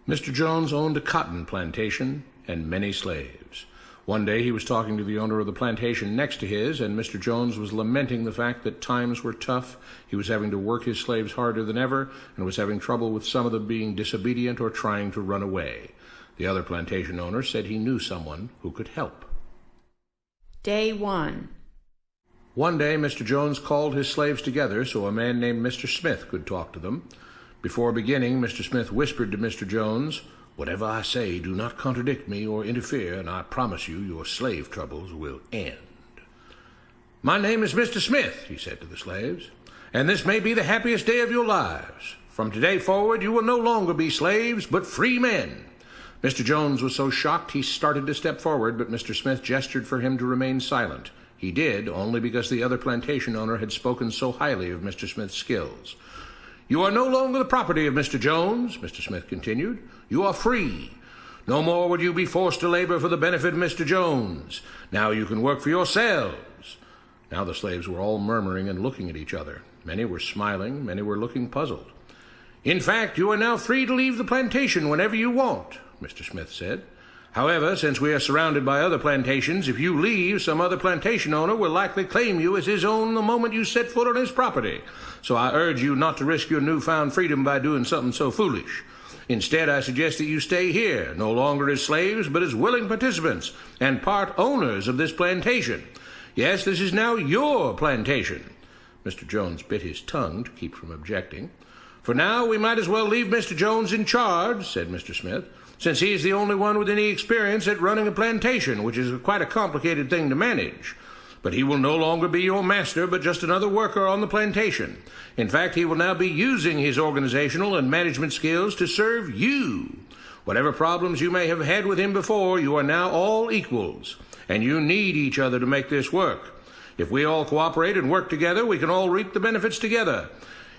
Mr. Jones owned a cotton plantation and many slaves. One day he was talking to the owner of the plantation next to his, and Mr. Jones was lamenting the fact that times were tough. He was having to work his slaves harder than ever, and was having trouble with some of them being disobedient or trying to run away. The other plantation owner said he knew someone who could help. Day 1. One day Mr. Jones called his slaves together so a man named Mr. Smith could talk to them. Before beginning, Mr. Smith whispered to Mr. Jones, "Whatever I say, do not contradict me or interfere, and I promise you your slave troubles will end." "My name is Mr. Smith," he said to the slaves, "and this may be the happiest day of your lives. From today forward, you will no longer be slaves, but free men." Mr. Jones was so shocked he started to step forward, but Mr. Smith gestured for him to remain silent. He did, only because the other plantation owner had spoken so highly of Mr. Smith's skills. "You are no longer the property of Mr. Jones," Mr. Smith continued. "You are free. No more would you be forced to labor for the benefit of Mr. Jones. Now you can work for yourselves." Now the slaves were all murmuring and looking at each other. Many were smiling, many were looking puzzled. "In fact, you are now free to leave the plantation whenever you want," Mr. Smith said. "However, since we are surrounded by other plantations, if you leave, some other plantation owner will likely claim you as his own the moment you set foot on his property. So I urge you not to risk your newfound freedom by doing something so foolish. Instead, I suggest that you stay here, no longer as slaves, but as willing participants and part owners of this plantation. Yes, this is now your plantation." Mr. Jones bit his tongue to keep from objecting. "For now, we might as well leave Mr. Jones in charge," said Mr. Smith, "since he's the only one with any experience at running a plantation, which is quite a complicated thing to manage. But he will no longer be your master, but just another worker on the plantation. In fact, he will now be using his organizational and management skills to serve you. Whatever problems you may have had with him before, you are now all equals, and you need each other to make this work. If we all cooperate and work together, we can all reap the benefits together.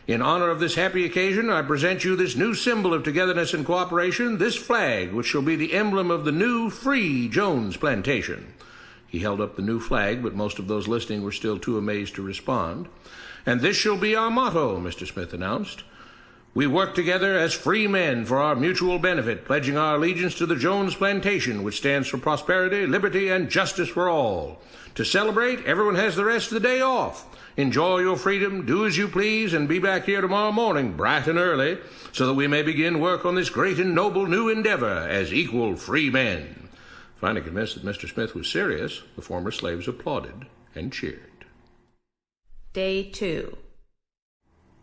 In honor of this happy occasion, I present you this new symbol of togetherness and cooperation, this flag, which shall be the emblem of the new, free Jones plantation." He held up the new flag, but most of those listening were still too amazed to respond. "And this shall be our motto," Mr. Smith announced. "We work together as free men for our mutual benefit, pledging our allegiance to the Jones plantation, which stands for prosperity, liberty, and justice for all. To celebrate, everyone has the rest of the day off. Enjoy your freedom, do as you please, and be back here tomorrow morning, bright and early, so that we may begin work on this great and noble new endeavor as equal free men." Finally convinced that Mr. Smith was serious, the former slaves applauded and cheered. Day 2.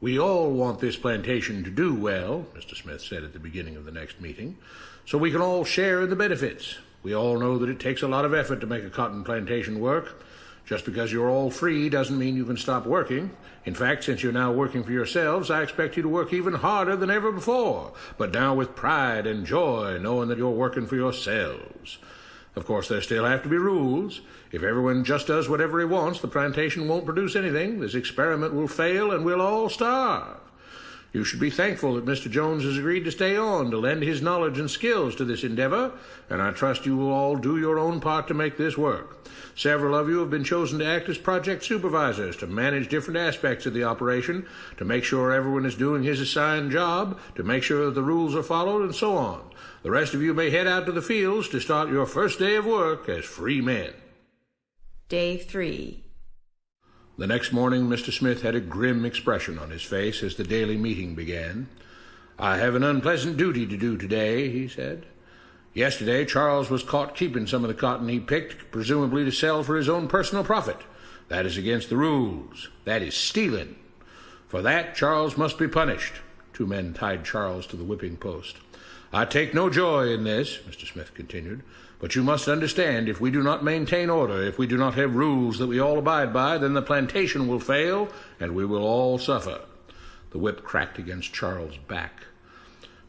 "We all want this plantation to do well," Mr. Smith said at the beginning of the next meeting, "so we can all share in the benefits. We all know that it takes a lot of effort to make a cotton plantation work. Just because you're all free doesn't mean you can stop working. In fact, since you're now working for yourselves, I expect you to work even harder than ever before, but now with pride and joy, knowing that you're working for yourselves. Of course, there still have to be rules. If everyone just does whatever he wants, the plantation won't produce anything. This experiment will fail, and we'll all starve. You should be thankful that Mr. Jones has agreed to stay on to lend his knowledge and skills to this endeavor, and I trust you will all do your own part to make this work. Several of you have been chosen to act as project supervisors to manage different aspects of the operation, to make sure everyone is doing his assigned job, to make sure that the rules are followed, and so on. The rest of you may head out to the fields to start your first day of work as free men." Day 3. The next morning, Mr. Smith had a grim expression on his face as the daily meeting began. "I have an unpleasant duty to do today," he said. "Yesterday, Charles was caught keeping some of the cotton he picked, presumably to sell for his own personal profit. That is against the rules. That is stealing. For that, Charles must be punished." Two men tied Charles to the whipping post. "I take no joy in this," Mr. Smith continued, "but you must understand, if we do not maintain order, if we do not have rules that we all abide by, then the plantation will fail, and we will all suffer." The whip cracked against Charles' back.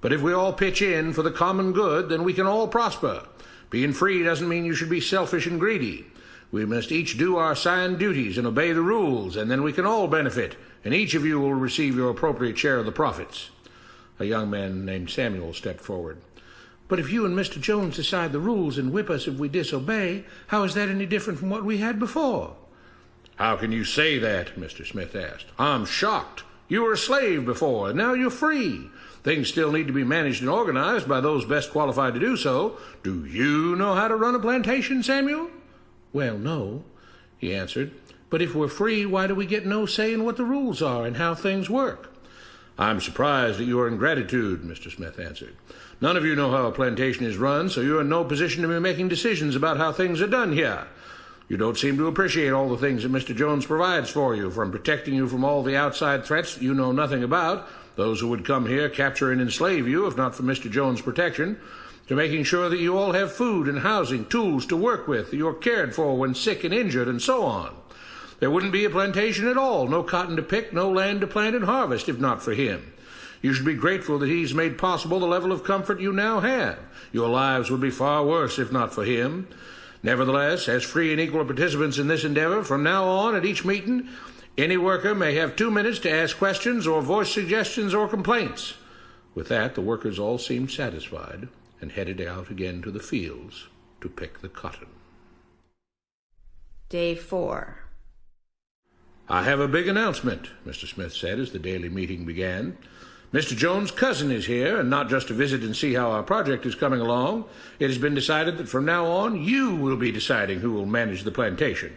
"But if we all pitch in for the common good, then we can all prosper. Being free doesn't mean you should be selfish and greedy. We must each do our assigned duties and obey the rules, and then we can all benefit, and each of you will receive your appropriate share of the profits." A young man named Samuel stepped forward. "But if you and Mr. Jones decide the rules and whip us if we disobey, how is that any different from what we had before?" "How can you say that?" Mr. Smith asked. "I'm shocked. You were a slave before, and now you're free. Things still need to be managed and organized by those best qualified to do so. Do you know how to run a plantation, Samuel?" "Well, no," he answered. "But if we're free, why do we get no say in what the rules are and how things work?" "I'm surprised at your ingratitude," Mr. Smith answered. "None of you know how a plantation is run, so you're in no position to be making decisions about how things are done here. You don't seem to appreciate all the things that Mr. Jones provides for you, from protecting you from all the outside threats that you know nothing about, those who would come here, capture and enslave you if not for Mr. Jones' protection, to making sure that you all have food and housing, tools to work with, that you're cared for when sick and injured, and so on. There wouldn't be a plantation at all, no cotton to pick, no land to plant and harvest, if not for him. You should be grateful that he's made possible the level of comfort you now have. Your lives would be far worse if not for him. Nevertheless, as free and equal participants in this endeavor, from now on at each meeting, any worker may have 2 minutes to ask questions or voice suggestions or complaints." With that, the workers all seemed satisfied and headed out again to the fields to pick the cotton. Day 4. "I have a big announcement," Mr. Smith said as the daily meeting began. "Mr. Jones' cousin is here, and not just to visit and see how our project is coming along. It has been decided that from now on you will be deciding who will manage the plantation.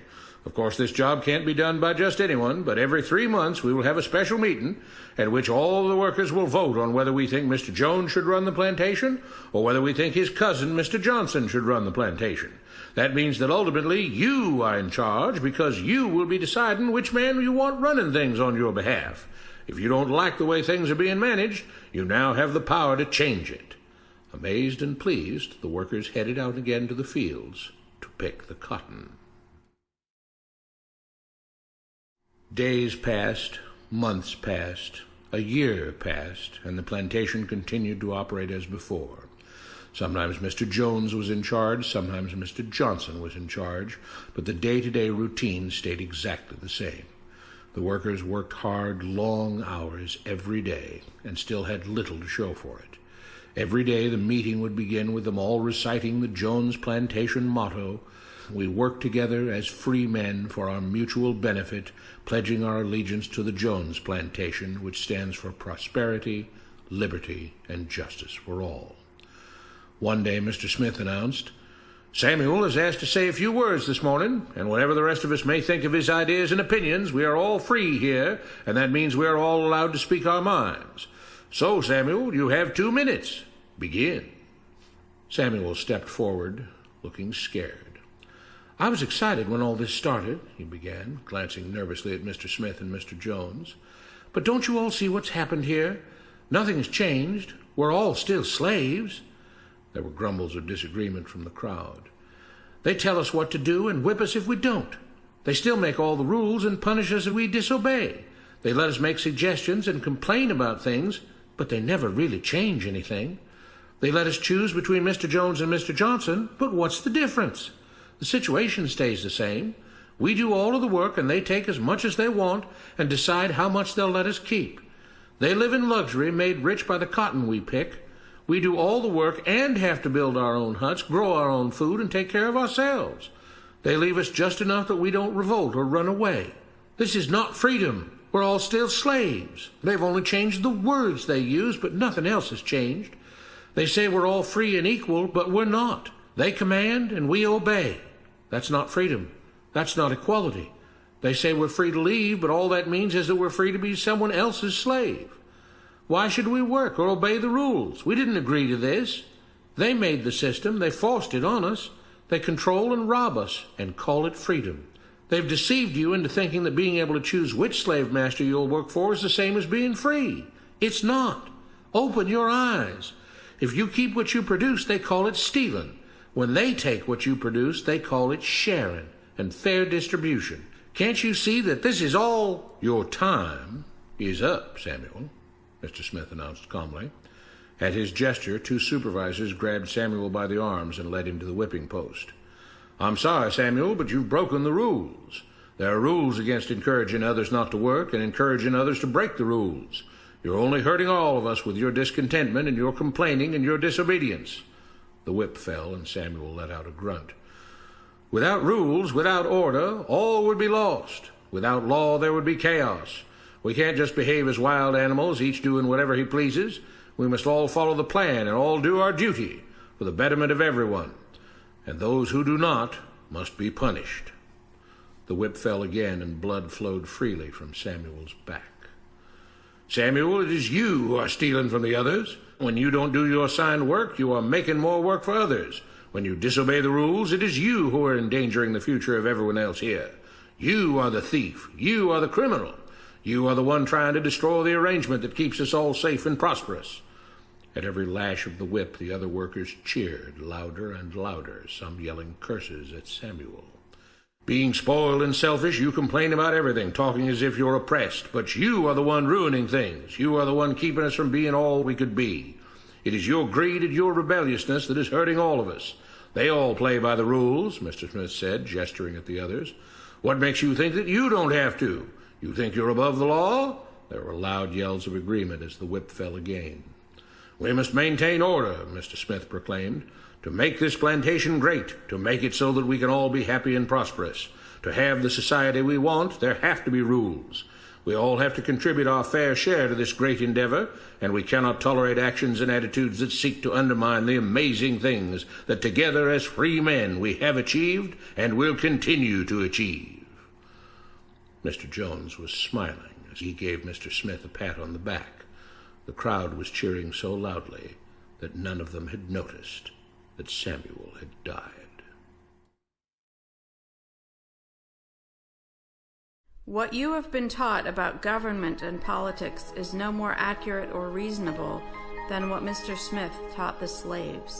Of course, this job can't be done by just anyone, but every 3 months we will have a special meeting at which all the workers will vote on whether we think Mr. Jones should run the plantation or whether we think his cousin, Mr. Johnson, should run the plantation. That means that ultimately you are in charge, because you will be deciding which man you want running things on your behalf. If you don't like the way things are being managed, you now have the power to change it." Amazed and pleased, the workers headed out again to the fields to pick the cotton. Days passed, months passed, a year passed, and the plantation continued to operate as before. Sometimes Mr. Jones was in charge, sometimes Mr. Johnson was in charge, but the day-to-day routine stayed exactly the same. The workers worked hard, long hours every day, and still had little to show for it. Every day the meeting would begin with them all reciting the Jones Plantation motto, "We work together as free men for our mutual benefit, pledging our allegiance to the Jones Plantation, which stands for prosperity, liberty, and justice for all." One day Mr. Smith announced, "Samuel is asked to say a few words this morning, and whatever the rest of us may think of his ideas and opinions, we are all free here, and that means we are all allowed to speak our minds. So, Samuel, you have 2 minutes. Begin." Samuel stepped forward, looking scared. "I was excited when all this started," he began, glancing nervously at Mr. Smith and Mr. Jones. "But don't you all see what's happened here? Nothing has changed. We're all still slaves." There were grumbles of disagreement from the crowd. "They tell us what to do and whip us if we don't. They still make all the rules and punish us if we disobey. They let us make suggestions and complain about things, but they never really change anything. They let us choose between Mr. Jones and Mr. Johnson, but what's the difference? The situation stays the same. We do all of the work and they take as much as they want and decide how much they'll let us keep. They live in luxury, made rich by the cotton we pick. We do all the work and have to build our own huts, grow our own food, and take care of ourselves. They leave us just enough that we don't revolt or run away. This is not freedom. We're all still slaves. They've only changed the words they use, but nothing else has changed. They say we're all free and equal, but we're not. They command and we obey. That's not freedom. That's not equality. They say we're free to leave, but all that means is that we're free to be someone else's slave. Why should we work or obey the rules? We didn't agree to this. They made the system. They forced it on us. They control and rob us and call it freedom. They've deceived you into thinking that being able to choose which slave master you'll work for is the same as being free. It's not. Open your eyes. If you keep what you produce, they call it stealing. When they take what you produce, they call it sharing and fair distribution. Can't you see that this is all? Your time is up, Samuel, Mr. Smith announced calmly. At his gesture, 2 supervisors grabbed Samuel by the arms and led him to the whipping post. "I'm sorry, Samuel, but you've broken the rules. There are rules against encouraging others not to work and encouraging others to break the rules. You're only hurting all of us with your discontentment and your complaining and your disobedience." The whip fell, and Samuel let out a grunt. "Without rules, without order, all would be lost. Without law, there would be chaos. We can't just behave as wild animals, each doing whatever he pleases. We must all follow the plan and all do our duty for the betterment of everyone. And those who do not must be punished. The whip fell again, and blood flowed freely from Samuel's back. Samuel, it is you who are stealing from the others. When you don't do your assigned work, you are making more work for others. When you disobey the rules, it is you who are endangering the future of everyone else here. You are the thief. You are the criminal. You are the one trying to destroy the arrangement that keeps us all safe and prosperous. At every lash of the whip, the other workers cheered louder and louder, some yelling curses at Samuel. Being spoiled and selfish, you complain about everything, talking as if you're oppressed. But you are the one ruining things. You are the one keeping us from being all we could be. It is your greed and your rebelliousness that is hurting all of us. They all play by the rules, Mr. Smith said, gesturing at the others. What makes you think that you don't have to? You think you're above the law? There were loud yells of agreement as the whip fell again. We must maintain order, Mr. Smith proclaimed, to make this plantation great, to make it so that we can all be happy and prosperous. To have the society we want, there have to be rules. We all have to contribute our fair share to this great endeavor, and we cannot tolerate actions and attitudes that seek to undermine the amazing things that together as free men we have achieved and will continue to achieve. Mr. Jones was smiling as he gave Mr. Smith a pat on the back. The crowd was cheering so loudly that none of them had noticed that Samuel had died. What you have been taught about government and politics is no more accurate or reasonable than what Mr. Smith taught the slaves.